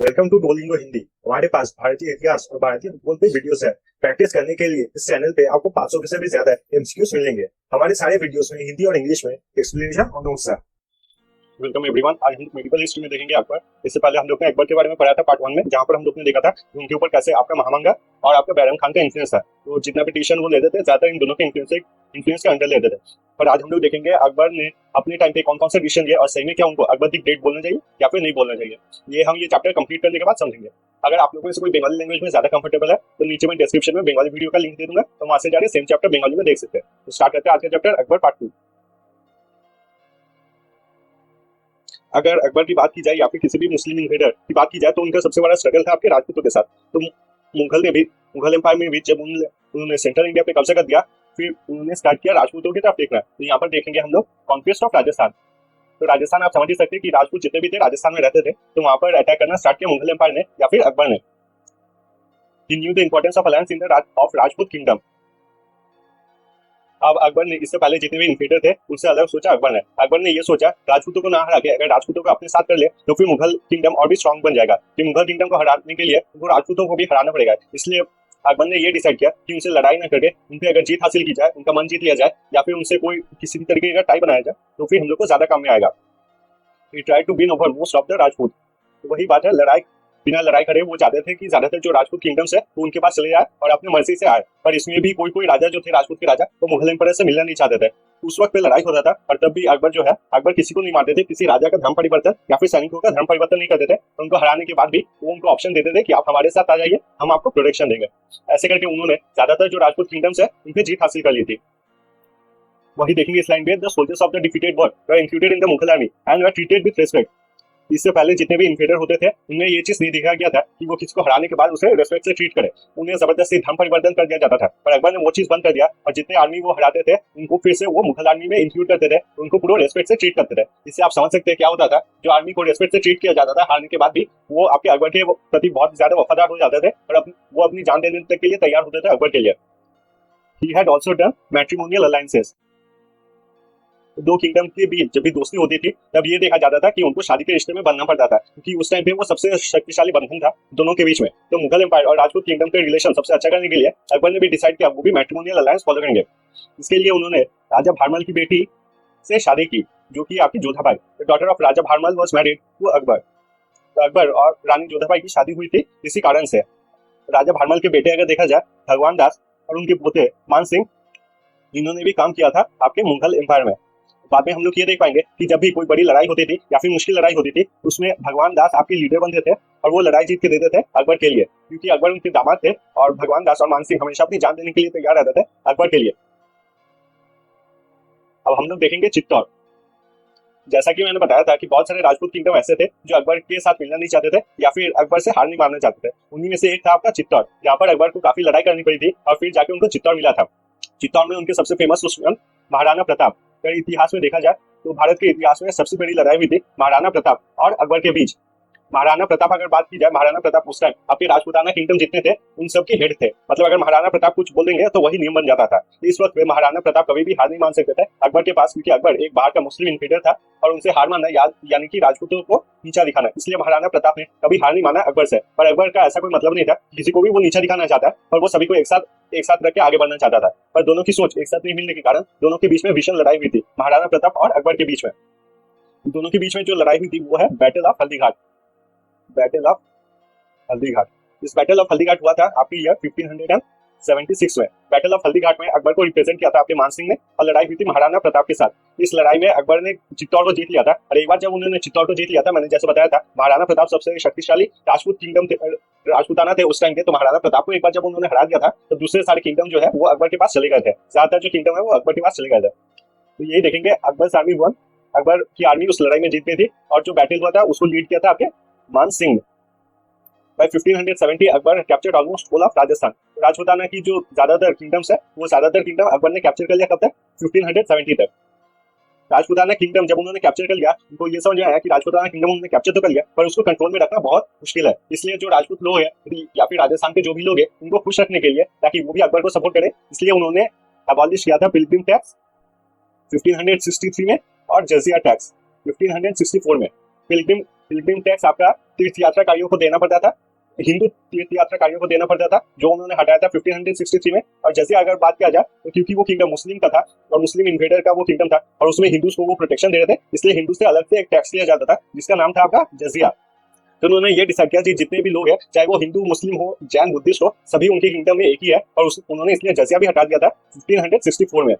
Welcome to Duolingo Hindi. हमारे पास भारतीय इतिहास और भारतीय भूगोल पे वीडियोस है। प्रैक्टिस करने के लिए इस चैनल पे आपको 500 से भी ज्यादा एमसीक्यूज मिलेंगे। हमारे सारे वीडियोस में हिंदी और इंग्लिश में एक्सप्लेनेशन और नोट्स है। Welcome everyone. आज हम मेडिकल हिस्ट्री में देखेंगे अकबर। इससे पहले हम लोग ने अकबर के बारे में पढ़ा था पार्ट 1 में, जहां पर हम लोग ने देखा था उनके ऊपर कैसे आपका महामंगा और आपका बैरम खान का इन्फ्लुएंस है। तो जितना पिटीशन वो लेते थे ज्यादातर इन दोनों के इन्फ्लुएंस के अंडर लेते थे। और आज हम लोग देखेंगे अकबर ने अपने टाइम पे कौन कौन सा डिसीजन लिया और सही में क्या उनको अकबर दी ग्रेट बोलना चाहिए या फिर नहीं बोलना चाहिए। ये हम ये चैप्टर कंप्लीट करने के बाद समझेंगे। अगर आप लोगों से कोई बंगाली लैंग्वेज में ज्यादा कंफर्टेबल है तो नीचे में डिस्क्रिप्शन में बंगाली वीडियो का लिंक दे दूंगा, तो वहां से जाकर सेम चैप्टर बंगाली में देख सकते हैं। तो स्टार्ट करते हैं आज का चैप्टर अकबर पार्ट 2। अगर अकबर की बात की जाए या फिर किसी भी मुस्लिम इन्वेडर की बात की जाए तो उनका सबसे बड़ा स्ट्रगल था आपके राजपूतों के साथ। तो मुगल एम्पायर में भी जब उन्होंने सेंट्रल इंडिया पे कब्जा कर दिया, फिर उन्होंने स्टार्ट किया राजपूतों की तरफ देखना। तो यहाँ पर देखेंगे हम लोग कॉन्क्वेस्ट ऑफ राजस्थान। तो राजस्थान आप समझ ही सकते हैं कि राजपूत जितने भी थे राजस्थान में रहते थे, तो वहां पर अटैक करना स्टार्ट किया मुगल एम्पायर ने या फिर अकबर ने। He knew the importance of alliance in the Rajput kingdom. अब अकबर ने इससे पहले जितने भी इन्वेडर थे उनसे अलग सोचा अकबर ने ये सोचा राजपूतों को ना हरा के अगर राजपूतों को अपने साथ कर ले तो फिर मुगल किंगडम और भी स्ट्रांग बन जाएगा। कि मुगल किंगडम को हराने के लिए उनको राजपूतों को भी हराना पड़ेगा। इसलिए अकबर ने ये डिसाइड किया कि उनसे लड़ाई ना करके उनसे अगर जीत हासिल की जाए, उनका मन जीत लिया जाए या फिर उनसे कोई किसी भी तरीके का टाई बनाया जाए तो फिर हम लोग को ज्यादा काम में आएगा। He try to win over most of the Rajput. तो वही बात है, बिना लड़ाई करे वो चाहते थे कि ज्यादातर जो राजपूत किंगडम्स है वो उनके पास चले जाए और अपनी मर्जी से आए। पर इसमें भी कोई राजा जो थे राजपूत के राजा वो मुगल एम्पायर से मिलना नहीं चाहते थे। उस वक्त पे लड़ाई होता था, पर तब भी अकबर जो है अकबर किसी को नहीं मारते थे, किसी राजा का धर्म परिवर्तन या फिर सैनिकों का धर्म परिवर्तन नहीं करते थे। उनको हराने के बाद भी वो उनको ऑप्शन देते थे कि आप हमारे साथ आ जाइए, हम आपको प्रोटेक्शन देंगे। ऐसे करके उन्होंने ज्यादातर जो राजपूत किंगडम्स है उनकी जीत हासिल कर ली थी। वही देखेंगे इस लाइन पे, the soldiers of the defeated were included in the Mughal army and were treated with respect. इससे पहले जितने भी इन्वेडर होते थे उन्हें ये चीज नहीं दिखाया गया था कि वो किसी को हराने के बाद उसे रेस्पेक्ट से ट्रीट करे। उन्हें जबरदस्ती धर्म परिवर्तन कर दिया जाता था, पर अकबर ने वो चीज बंद कर दिया और जितने आर्मी वो हराते थे उनको फिर से वो मुगल आर्मी में इंक्लूड करते थे, उनको पूरा रेस्पेक्ट से ट्रीट करते थे। इससे आप समझ सकते हैं क्या होता था, जो आर्मी को रेस्पेक्ट से ट्रीट किया जाता था हारने के बाद भी वो आपके अकबर के प्रति बहुत ज्यादा वफादार हो जाते थे और वो अपनी जान देने तक के लिए तैयार होते थे अकबर के लिए। He had also done matrimonial alliances. दो किंगडम के बीच जब भी दोस्ती होती थी तब ये देखा जाता था कि उनको शादी के रिश्ते में बनना पड़ता था, क्योंकि उस टाइम पे वो सबसे शक्तिशाली बंधन था दोनों के बीच में। तो मुगल एम्पायर और राजपूत किंगडम के रिलेशन सबसे अच्छा करने के लिए अकबर ने भी डिसाइड किया वो भी मैट्रिमोनियल अलायंस फॉलो करेंगे। इसके लिए उन्होंने राजा भारमल की बेटी से शादी की, जो कि आपकी Jodhabai. The daughter of Raja Bharmal was married to Akbar. तो अकबर और रानी जोधाबाई की शादी हुई थी इसी कारण से। राजा भारमल के बेटे अगर देखा जाए भगवान दास और उनके पोते मान सिंह, इन्होंने भी काम किया था आपके मुगल एम्पायर में। बाद में हम लोग ये देख पाएंगे कि जब भी कोई बड़ी लड़ाई होती थी या फिर मुश्किल लड़ाई होती थी उसमें भगवान दास आपके लीडर बनते थे और वो लड़ाई जीत के देते थे अकबर के लिए, क्योंकि अकबर उनके दामाद थे और भगवान दास और मान सिंह हमेशा अपनी जान देने के लिए तैयार रहते थे अकबर के लिए। अब हम लोग देखेंगे चित्तौड़। जैसा कि मैंने बताया था कि बहुत सारे राजपूत किंगडम ऐसे थे जो अकबर के साथ मिलना नहीं चाहते थे या फिर अकबर से हार नहीं मानना चाहते थे। उन्हीं में से एक था आपका चित्तौड़, जहाँ पर अकबर को काफी लड़ाई करनी पड़ी थी और फिर जाके उनको चित्तौड़ मिला था। चित्तौड़ में उनके सबसे फेमस दुश्मन महाराणा प्रताप। अगर इतिहास में देखा जाए तो भारत के इतिहास में सबसे बड़ी लड़ाई हुई थी महाराणा प्रताप और अकबर के बीच। महाराणा प्रताप अगर बात की जाए, महाराणा प्रताप उस टाइम आपके राजपूताना किंगडम जितने थे उन सब के हेड थे। मतलब अगर महाराणा प्रताप कुछ बोल देंगे तो वही नियम बन जाता था। इस वक्त में महाराणा प्रताप कभी भी हार नहीं मान सकते थे अकबर के पास, क्योंकि अकबर एक बाहर का मुस्लिम इन्वेडर था और उनसे हार मानना यानी कि राजपूतों को नीचा दिखाना। इसलिए महाराणा प्रताप ने कभी हार नहीं माना अकबर से। पर अकबर का ऐसा कोई मतलब नहीं था, किसी को भी वो नीचा दिखाना चाहता है, पर वो सभी को एक साथ रख के आगे बढ़ना चाहता था। पर दोनों की सोच एक साथ नहीं मिलने के कारण दोनों के बीच में भीषण लड़ाई हुई थी महाराणा प्रताप और अकबर के बीच में। दोनों के बीच में जो लड़ाई हुई थी वो है battle of Haldighat. Battle of Haldighat. इस बैटल ऑफ हल्दीघाट हुआ था आपके ईयर 1576 में। बैटल ऑफ हल्दीघाट में अकबर को रिप्रेजेंट किया था आपके मान सिंह ने और लड़ाई हुई थी महाराणा प्रताप के साथ। इस लड़ाई में अकबर ने चित्तौड़ को जीत लिया था और एक बार जब उन्होंने चित्तौड़ को जीत लिया था, मैंने जैसे बताया था महाराणा प्रताप सबसे शक्तिशाली राजपूत किंगडम राजपूताना थे उस टाइम के। तो महाराणा प्रताप को एक बार जब उन्होंने हरा दिया था तो दूसरे सारे किंगडम जो है वो अकबर के पास चले गए थे। ज्यादातर जो किंगडम है वो अकबर के पास चले गए थे। तो यही देखेंगे अकबर आर्मी वन, अकबर की आर्मी उस लड़ाई में जीत गई थी और जो बैटल हुआ था उसको लीड किया था आपके मान Singh. By 1570 Akbar captured almost all of Rajasthan. Rajputana की जो ज्यादातर किंगडम्स है वो ज्यादातर किंगडम अकबर ने कैप्चर कर लिया कब तक, 1570 तक। राजपूताना किंगडम जब उन्होंने कैप्चर कर लिया उनको ये समझ आया कि राजपूताना किंगडम उन्होंने कैप्चर तो कर लिया पर उसको कंट्रोल में रखना बहुत मुश्किल है। इसलिए जो राजपूत लोग हैं या फिर राजस्थान के जो भी लोग हैं उनको खुश रखने के लिए, ताकि वो भी अकबर को सपोर्ट करें, इसलिए उन्होंने अबॉलिश किया था पिलग्रिम टैक्स 1563 में और जजिया टैक्स 1564 में। पिलग्रिम पिलग्रिम टैक्स आपका तीर्थ यात्राकारियों को देना पड़ता था, हिंदू तीर्थ यात्राकारियों को देना पड़ता था, जो उन्होंने हटाया था 1563 में। और जैसे अगर बात किया जाए तो क्योंकि वो किंगडम मुस्लिम का था और मुस्लिम इन्वेडर का वो किंगडम था और उसमें हिंदूज को वो प्रोटेक्शन दे रहे थे, इसलिए हिंदू से अलग से एक टैक्स लिया जाता था जिसका नाम था आपका जजिया। तो उन्होंने ये डिसाइड किया कि जितने भी लोग हैं, चाहे वो हिंदू मुस्लिम हो जैन बुद्धिस्ट हो, सभी उनके किंगडम में एक ही है, और उन्होंने इसलिए जजिया भी हटा दिया था 1564 में।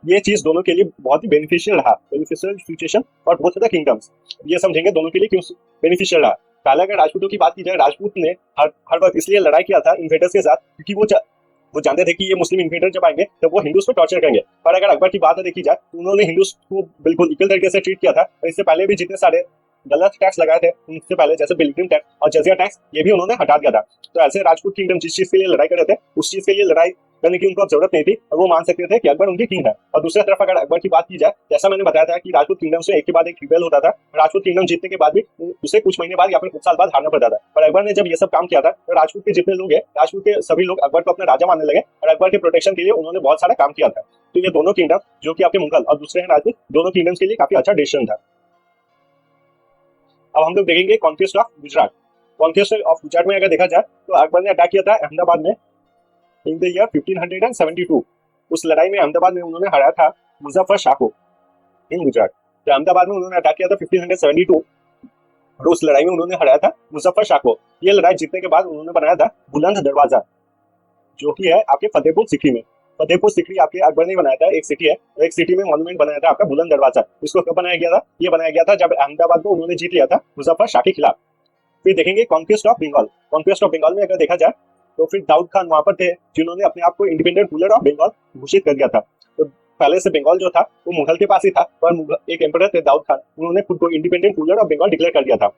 ये चीज दोनों के लिए बहुत ही बेनिफिशियल रहा, बेनिफिशियल सिचुएशन और बोथ द किंगडम्स। ये समझेंगे दोनों के लिए क्यों बेनिफिशियल रहा। पहले अगर राजपूतों की बात की जाए, राजपूत ने हर वक्त इसलिए लड़ाई किया था इन्वेडर्स के साथ क्योंकि वो जानते थे कि ये मुस्लिम इन्वेडर जब आएंगे तो वो हिंदूज को टॉर्चर करेंगे। पर अगर अकबर की बात देखी जाए तो उन्होंने हिंदूज को बिल्कुल इक्वल तरीके से ट्रीट किया था, और इससे पहले भी जितने सारे गलत टैक्स लगाए थे उनसे पहले, जैसे पिलग्रिम टैक्स और जजिया टैक्स, ये भी उन्होंने हटा दिया था। तो ऐसे राजपूत किंगडम जिस चीज के लिए लड़ाई कर रहे थे उस चीज के लिए लड़ाई करने की उनको अब जरूरत नहीं थी, और वो मान सकते थे कि अकबर उनके किंग है। और दूसरी तरफ अगर अकबर की बात की जाए, जैसा मैंने बताया था कि राजपूत किंगडम से एक के बाद एक रिबेल होता था, राजपूत किंगडम जीतने के बाद भी उसे कुछ महीने बाद या फिर कुछ साल बाद हारना पड़ता था। पर अकबर ने जब ये सब काम किया था तो राजपूत के जितने लोग हैं, राजपूत के सभी लोग अकबर को अपना राजा मानने लगे, और अकबर के प्रोटेक्शन के लिए उन्होंने बहुत सारा काम किया था। तो ये दोनों किंगडम, जो कि आपके मुगल और दूसरे हैं राजपूत, दोनों किंगडम्स के लिए काफी अच्छा डिसीजन था। अब हम लोग देखेंगे conquest of Gujarat. Conquest of Gujarat में अगर देखा जाए तो अकबर ने अटैक किया था अहमदाबाद में इन द ईयर 1572। उस लड़ाई में अहमदाबाद में उन्होंने हराया था मुजफ्फर शाह को इन गुजरात। तो अहमदाबाद में उन्होंने अटैक किया था 1572, और उस लड़ाई में उन्होंने हराया था मुजफ्फर शाह को। ये लड़ाई जीतने के बाद उन्होंने बनाया था बुलंद दरवाजा, जो कि है आपके फतेहपुर सीकरी में। फतेहपुर सीकरी आपके अकबर ने बनाया था, एक सिटी है, और एक सिटी में मॉन्यूमेंट बनाया था आपका बुलंद दरवाजा। इसको कब बनाया गया था? ये बनाया गया था जब अहमदाबाद को उन्होंने जीत लिया था मुजफ्फर शाह के खिलाफ। फिर देखेंगे conquest of Bengal. Conquest of Bengal में अगर देखा जाए तो फिर दाऊद खान वहां पर थे, जिन्होंने अपने आप को इंडिपेंडेंट रूलर ऑफ बंगाल घोषित कर दिया था। तो पहले से बंगाल जो था वो मुगल के पास ही था, पर एक एम्परर थे दाऊद खान, उन्होंने खुद को independent ruler of Bengal declare कर दिया था।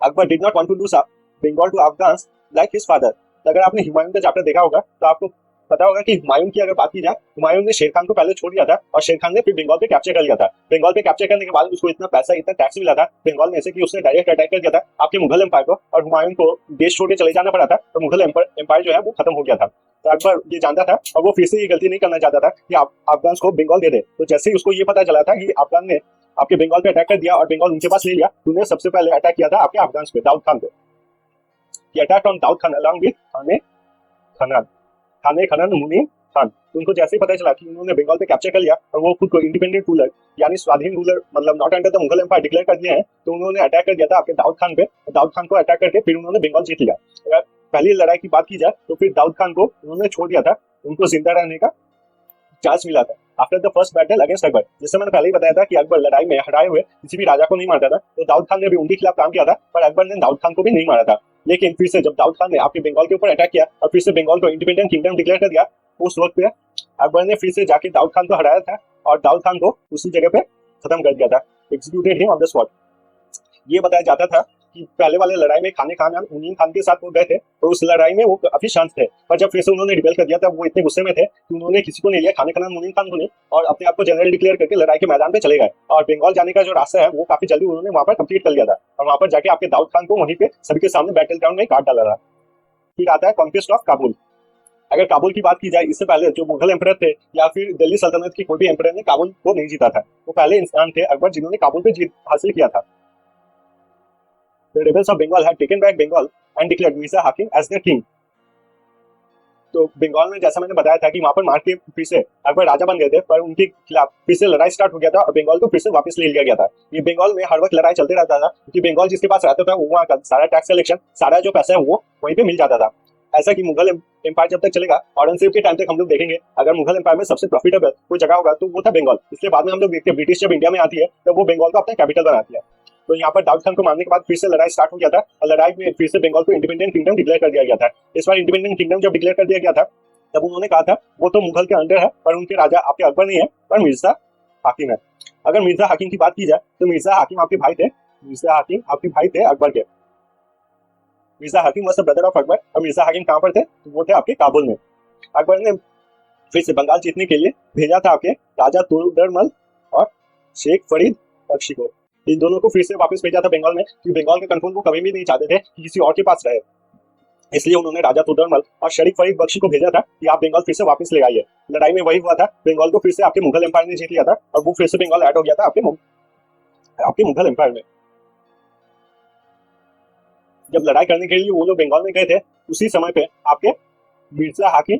Akbar did not want to lose Bengal to Afghans like his father. अगर आपने हुमायूं का चैप्टर देखा होगा तो आपको पता होगा कि हुमायूं की अगर बात की जाए, हुमायूं ने शेर खान को पहले छोड़ दिया था, और शेर खान ने फिर बंगाल पे कैप्चर कर लिया था। बंगाल पे कैप्चर करने के बाद उसको इतना पैसा, इतना टैक्स मिला था बंगाल में से कि उसने डायरेक्ट अटैक कर दिया था आपके मुगल एम्पायर को, और हुमायूं को देश छोड़ के चले जाना पड़ा था, तो मुगल एम्पायर जो है वो खत्म हो गया था। तो अकबर ये जानता था और वो फिर से ये गलती नहीं करना चाहता था कि अफगान को बंगाल दे दे। तो जैसे ही उसको ये पता चला था कि अफगान ने आपके बंगाल पे अटैक कर दिया और बंगाल उनके पास ले लिया, तो उन्हें सबसे पहले अटैक किया था आपके अफगान पे, दाऊद खान पे। Attack on Daud Khan along with Khane Khanan मुनीम खान। तो उनको जैसे ही पता चला कि उन्होंने बंगाल पे कैप्चर कर लिया और वो खुद को इंडिपेंडेंट रूलर यानी स्वाधीन रूलर, मतलब not under the Mughal empire declare कर दिए हैं, तो उन्होंने अटैक कर दिया था आपके दाऊद खान पे। दाऊद खान को अटैक करके फिर उन्होंने बंगाल जीत लिया। अगर पहली लड़ाई की बात की जाए तो फिर दाऊद खान को उन्होंने छोड़ दिया था, उनको जिंदा रहने का चांस मिला था after the first battle against Akbar. जैसे मैंने पहले ही बताया था कि अकबर लड़ाई में हराए हुए किसी भी राजा को नहीं मारता था, तो दाऊद खान ने भी उनके खिलाफ काम किया था, पर अकबर ने दाऊद खान को भी नहीं मारा था। लेकिन फिर से जब दाऊद खान ने आपके बंगाल के ऊपर अटैक किया और फिर से बंगाल को इंडिपेंडेंट किंगडम डिक्लेयर कर दिया, उस वक्त पे अकबर ने फिर से जाके दाऊद खान को हराया था और दाऊद खान को उसी जगह पे खत्म कर दिया था, executed him on the spot. ये बताया जाता था कि पहले वाले लड़ाई में खाने खान मुनीम खान के साथ वो गए थे, और उस लड़ाई में वो काफी शांत थे, पर जब फिर से उन्होंने रिबेल कर दिया था वो इतने गुस्से में थे कि उन्होंने किसी को नहीं लिया, खाने खान मुनीम खान को नहीं, और अपने आप को जनरल डिक्लेयर करके लड़ाई के मैदान पे चले गए। और बंगाल जाने का जो रास्ता है वो काफी जल्दी उन्होंने वहां पर कंप्लीट कर लिया था, और वहां पर जाके आपके दाऊद खान को वहीं पे सभी के सामने बैटल ग्राउंड में काट डाला था। फिर आता है कॉन्क्वेस्ट ऑफ काबुल। अगर काबुल की बात की जाए, इससे पहले जो मुगल एम्परर थे या फिर दिल्ली सल्तनत की कोई भी एम्परर ने काबुल को नहीं जीता था। वो पहले इंसान थे अकबर जिन्होंने काबुल पे जीत हासिल किया था। The rebels of Bengal had taken back Bengal and declared Mirza Hakim as their king. तो बंगाल में जैसा मैंने बताया था कि वहां पर मार के फिर से अकबर राजा बन गए थे, पर उनके खिलाफ फिर से लड़ाई स्टार्ट हो गया था और बंगाल को फिर से वापस ले लिया गया था। ये बंगाल में हर वक्त लड़ाई चलते रहता था, क्योंकि बंगाल जिसके पास रहता था वो वहाँ का सारा टैक्स कलेक्शन, सारा जो पैसा है वो वहीं पे मिल जाता था। ऐसा कि मुगल एम्पायर जब तक चलेगा, औरंगजेब के टाइम तक हम लोग देखेंगे अगर मुगल एम्पायर में सबसे प्रॉफिटेबल कोई जगह होगा तो वो था बंगाल। इसलिए बाद में हम लोग देखते हैं ब्रिटिश जब इंडिया में आती है तो वो बंगाल को अपना कैपिटल बनाती है। तो यहाँ पर दाऊद खान को मारने के बाद फिर से लड़ाई स्टार्ट हो गया था, और लड़ाई में फिर से बंगाल को इंडिपेंडेंट किंगडम डिक्लेयर कर दिया गया था। इस बार इंडिपेंडेंट किंगडम जब डिक्लेयर कर दिया गया था तब उन्होंने कहा था वो तो मुगल के अंडर है, पर उनके राजा आपके अकबर नहीं है, पर मिर्जा हाकिम है। अगर मिर्जा हाकिम की बात की जाए तो मिर्जा हाकिम आपके भाई थे, मिर्जा हाकिम आपके भाई थे अकबर के। मिर्जा हाकिम was the brother of Akbar, और मिर्जा हाकिम कहाँ पर थे? तो वो थे आपके काबुल में। अकबर ने फिर से बंगाल जीतने के लिए भेजा था आपके राजा तोडरमल और शेख फरीद बख्शी को। इन दोनों को फिर से वापस भेजा था बंगाल में, क्योंकि बंगाल के कंट्रोल वो कभी भी नहीं चाहते थे कि किसी और के पास रहे। इसलिए उन्होंने राजा तोडरमल और शरीफ फरीद बख्शी को भेजा था कि आप बंगाल फिर से वापस ले आइए। लड़ाई में वही हुआ था, बंगाल को फिर से आपके मुगल एम्पायर ने जीत लिया था, और वो फिर से बंगाल ऐड हो गया था आपके मुगल एम्पायर में। जब लड़ाई करने के लिए वो लोग बंगाल में गए थे, उसी समय पे आपके मिर्जा हाकिम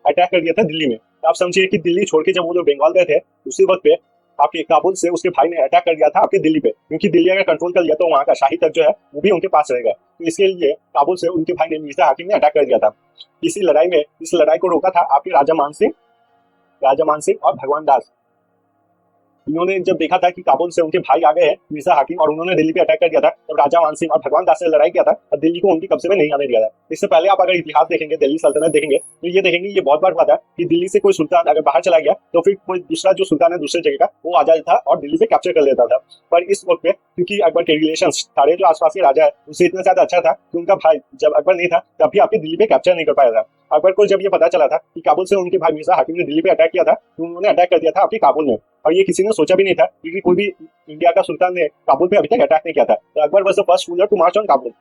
अटैक कर दिया था दिल्ली में। तो आप समझिए कि दिल्ली छोड़ के जब वो लोग बंगाल गए थे, उसी वक्त पे आपके काबुल से उसके भाई ने अटैक कर दिया था आपके दिल्ली पे, क्योंकि दिल्ली अगर कंट्रोल कर लिया तो वहाँ का शाही तक जो है वो भी उनके पास रहेगा। तो इसके लिए काबुल से उनके भाई ने मिर्जा हाकिम ने अटैक कर दिया था। इस लड़ाई को रोका था आपके राजा मान सिंह और भगवान दास। इन्होंने जब देखा था कि काबुल से उनके भाई आ गए हैं मिर्जा हाकिम और उन्होंने दिल्ली पे अटैक कर दिया था, तब राजा मान सिंह और भगवान दास ने लड़ाई किया था और दिल्ली को उनके कब्जे में नहीं आने दिया था। इससे पहले आप अगर इतिहास देखेंगे, दिल्ली सल्तनत देखेंगे, तो ये देखेंगे ये बहुत बार हुआ था कि दिल्ली से कोई सुल्तान अगर बाहर चला गया तो फिर कोई दूसरा जो सुल्तान है दूसरे जगह का वो आ जाता था और दिल्ली पे कैप्चर कर लेता था। पर इस वक्त पे क्योंकि अकबर के रिलेशन सारे जो आसपास के राजा है उनसे इतना ज्यादा अच्छा था कि उनका भाई जब अकबर नहीं था तब भी आपके दिल्ली पे कैप्चर नहीं कर पाया था। अकबर को जब ये पता चला था कि काबुल से उनके भाई मिर्जा हाकिम ने दिल्ली पे अटैक किया था, तो उन्होंने अटैक कर दिया था आपके काबुल में। और ये किसी ने सोचा भी नहीं था, क्योंकि कोई भी इंडिया का सुल्तान ने काबुल पे अभी तक अटैक नहीं किया था। तो Akbar was the first ruler to march on Kabul.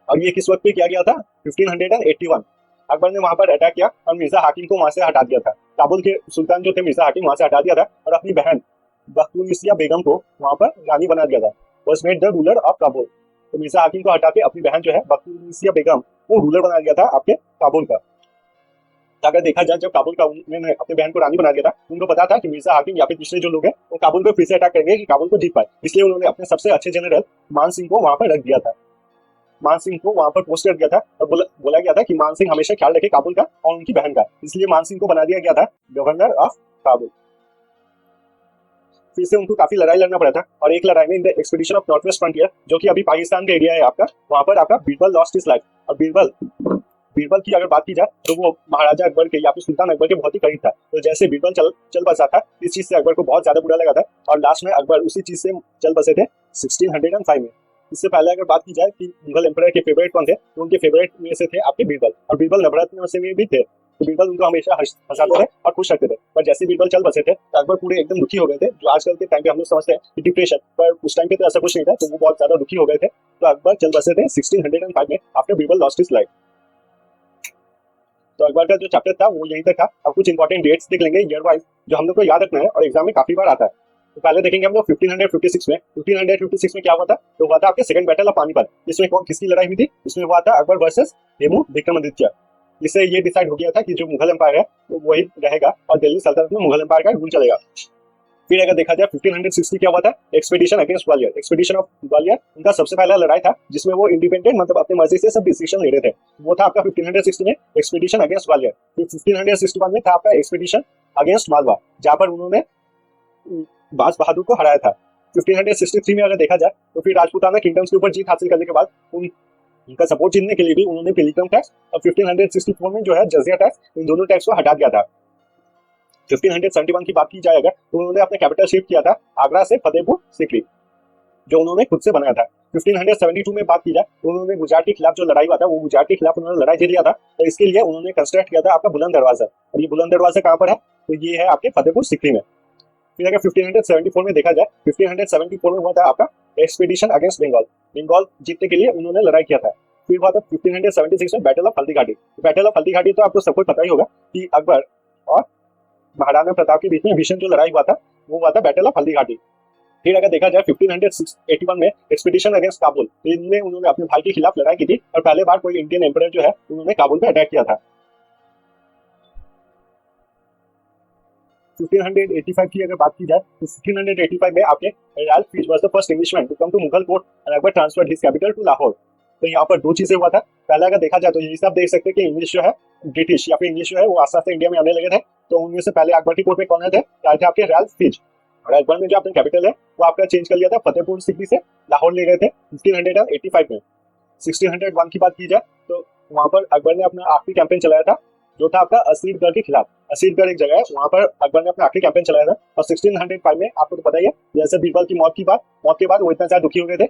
और ये किस वक्त पे किया गया था? 1581। अकबर ने वहां पर अटैक किया और मिर्जा हाकिम को वहां से हटा दिया था। काबुल के सुल्तान जो थे मिर्जा हाकिम वहां से हटा दिया था और अपनी बहन बख्तुनिसिया बेगम को वहां पर रानी बना दिया था। Was made the ruler of Kabul. तो मिर्जा हाकिम को हटा के अपनी बहन जो है बख्तुनिसिया बेगम को रूलर बना दिया था आपके काबुल का। अगर देखा जाए जब काबुल का उन्होंने अपनी बहन को रानी बना दिया था, उनको पता था कि मिर्जा हाकिम या फिर दूसरे जो लोग हैं वो काबुल पे फिर से अटैक करेंगे कि काबुल को जीत पाए, इसलिए उन्होंने अपने सबसे अच्छे जनरल मान सिंह को वहां पर रख दिया था। मान सिंह को वहां पर पोस्ट कर दिया था और बोला गया था कि मान सिंह हमेशा ख्याल रखे काबुल का और उनकी बहन का, इसलिए मान सिंह को बना दिया गया था गवर्नर ऑफ काबुल। फिर से उनको काफी लड़ाई लड़ना पड़ा था और एक लड़ाई में in the expedition of north west frontier, जो कि अभी पाकिस्तान का एरिया है आपका, वहां पर आपका बीरबल लॉस्ट हिज लाइफ। और बीरबल की अगर बात की जाए तो वो महाराजा अकबर के या फिर सुल्तान अकबर के बहुत ही करीब था। तो जैसे बीरबल चल बसा था, इस चीज से अकबर को बहुत ज्यादा बुरा लगा था और लास्ट में अकबर उसी चीज से चल बसे थे 1605 में। इससे पहले अगर बात की जाए कि मुगल एम्पायर के फेवरेट कौन थे, तो उनके फेवरेट में से थे आपके बीरबल, और बीरबल नवरत्न से भी थे। तो बीरबल उनको हमेशा हंसाते थे और खुश रखते थे। पर जैसे बीरबल चल बसे थे तो अकबर पूरे एकदम दुखी हो गए थे, जो आजकल के टाइम पे हम लोग समझते हैं कि डिप्रेशन, पर उस टाइम पे तो ऐसा कुछ नहीं था। तो वो बहुत ज्यादा दुखी हो गए थे, तो अकबर चल बसे थे 1605 में after Birbal lost his life. तो अकबर का जो चैप्टर था वो यहीं तक था। अब कुछ इंपॉर्टेंट डेट्स देख लेंगे ईयर वाइज, जो हम लोग को याद रखना है और एग्जाम में काफी बार आता है। तो पहले देखेंगे हम लोग 1556 में। 1556 में क्या हुआ था? तो हुआ था आपके सेकंड बैटल ऑफ पानीपत। इसमें कौन किसकी लड़ाई हुई थी? इसमें हुआ था अकबर वर्सेस हेमू विक्रमादित्य। इससे ये डिसाइड हो गया था कि जो मुगल एम्पायर है वो वही रहेगा और दिल्ली सल्तनत में मुगल एम्पायर का रूल चलेगा। फिर अगर देखा जाए 1560 क्या हुआ था? Expedition against Gwalior. Expedition of Gwalior उनका सबसे पहला लड़ाई था जिसमें वो इंडिपेंडेंट मतलब अपनी मर्जी से सब डिसीजन ले रहे थे। वो था आपका 1560 में एक्सपीडिशन अगेंस्ट ग्वालियर। फिर 1561 में था आपका एक्सपीडिशन अगेंस्ट मालवा, जहां पर उन्होंने बाज बहादुर को हराया था। 1563 में अगर देखा जाए तो फिर राजपूताना किंगडम्स के ऊपर जीत हासिल करने के बाद उनका सपोर्ट जीतने के लिए भी उन्होंने पिलग्रिम टैक्स और 1564 में जो है जजिया टैक्स, इन दोनों टैक्स को हटा दिया था। 1571 की बात की जाए अगर तो उन्होंने अपना कैपिटल शिफ्ट किया था आगरा से फतेहपुर सीकरी, जो उन्होंने खुद से बनाया था। 1572 में बात की जाए तो उन्होंने गुजरात के खिलाफ जो लड़ाई हुआ था वो गुजरात के खिलाफ उन्होंने लड़ाई जीत लिया था। तो इसके लिए उन्होंने कंस्ट्रक्ट किया था आपका बुलंद दरवाजा, और ये बुलंद दरवाजा कहाँ पर है? तो ये है आपके फतेहपुर सीकरी में। फिर अगर 1574 में देखा जाए, 1574 में हुआ था आपका एक्सपीडिशन अगेंस्ट बंगाल। बंगाल जीतने के लिए उन्होंने लड़ाई किया था। फिर हुआ था 1576 में battle of Haldi Ghati. Battle of Haldi Ghati तो आपको सबको पता ही होगा कि अकबर और महाराणा प्रताप के बीच में भीषण जो लड़ाई हुआ था वो हुआ था बैटल ऑफ हल्दी घाटी। फिर अगर देखा जाए 1581 में एक्सपीडिशन अगेंस्ट काबुल, इनमें उन्होंने अपने भाई के खिलाफ लड़ाई की थी और पहले बार कोई इंडियन एम्परर जो है उन्होंने काबुल पे अटैक किया था। 1585 की अगर बात की जाए तो 1585 में आपके Ralph Fitch was the first Englishman to come to Mughal court and Akbar transferred his capital to Lahore. तो यहाँ पर दो चीजें हुआ था। पहला अगर देखा जाए तो ये सब देख सकते हैं कि इंग्लिश जो है ब्रिटिश या फिर इंग्लिश जो है वो आस्ते आस्ते इंडिया में आने लगे थे। तो उनमें से पहले अकबर की कोर्ट में कौन आए थे? आए थे आपके रैल्फ फिच, और अकबर ने जो अपना कैपिटल है वो आपका चेंज कर लिया था फतेहपुर सीकरी से लाहौर ले गए थे 1585 में। 1601 की बात की जाए तो वहां पर अकबर ने अपना आखिरी कैंपेन चलाया था जो था आपका असीरगढ़ के खिलाफ। असीरगढ़ एक जगह है, वहां पर अकबर ने अपना आखिरी कैंपेन चलाया था। और 1605 में आपको तो पता ही है, जैसे बीरबल की मौत के बाद वो इतना ज्यादा दुखी हो गए थे,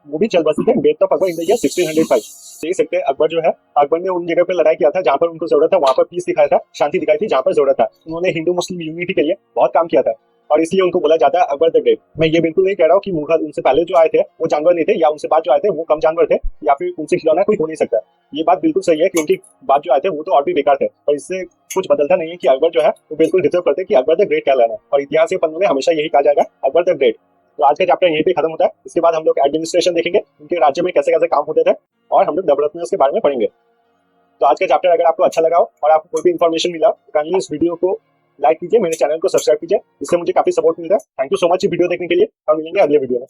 वो भी चल बसे थे death of Akbar in the year 1605। देख सकते हैं अकबर जो है, अकबर ने उन जगह पे लड़ाई किया था जहां पर उनको जरूरत था, वहां पर पीस दिखाया था, शांति दिखाई थी जहां पर जरूरत था। उन्होंने हिंदू मुस्लिम यूनिटी के लिए बहुत काम किया था और इसलिए उनको बोला जाता है अकबर द ग्रेट। मैं ये बिल्कुल नहीं कह रहा हूँ कि मुगल उनसे पहले जो आए थे वो जानवर नहीं थे, या उनसे बाद जो आए थे वो कम जानवर थे, या फिर उनसे खिलौना कोई हो नहीं सकता। ये बात बिल्कुल सही है कि उनकी बाद जो आए थे वो तो और भी बेकार थे, और इससे कुछ बदलता नहीं है कि अकबर जो है वो बिल्कुल डिजर्व करते कि अकबर द ग्रेट कहलाना, और इतिहास के पन्नों में हमेशा यही कहा जाएगा अकबर द ग्रेट। तो आज का चैप्टर यहीं पे खत्म होता है। इसके बाद हम लोग एडमिनिस्ट्रेशन देखेंगे, उनके राज्य में कैसे कैसे काम होते थे, और हम लोग डेवलपमेंट्स के बारे में पढ़ेंगे। तो आज का चैप्टर अगर आपको अच्छा लगा हो और आपको कोई भी इन्फॉर्मेशन मिला तो काइंडली इस वीडियो को लाइक कीजिए, मेरे चैनल को सब्सक्राइब कीजिए, इससे मुझे काफी सपोर्ट मिलता है। Thank you so much video देखने के लिए, और मिलेंगे अगले वीडियो में।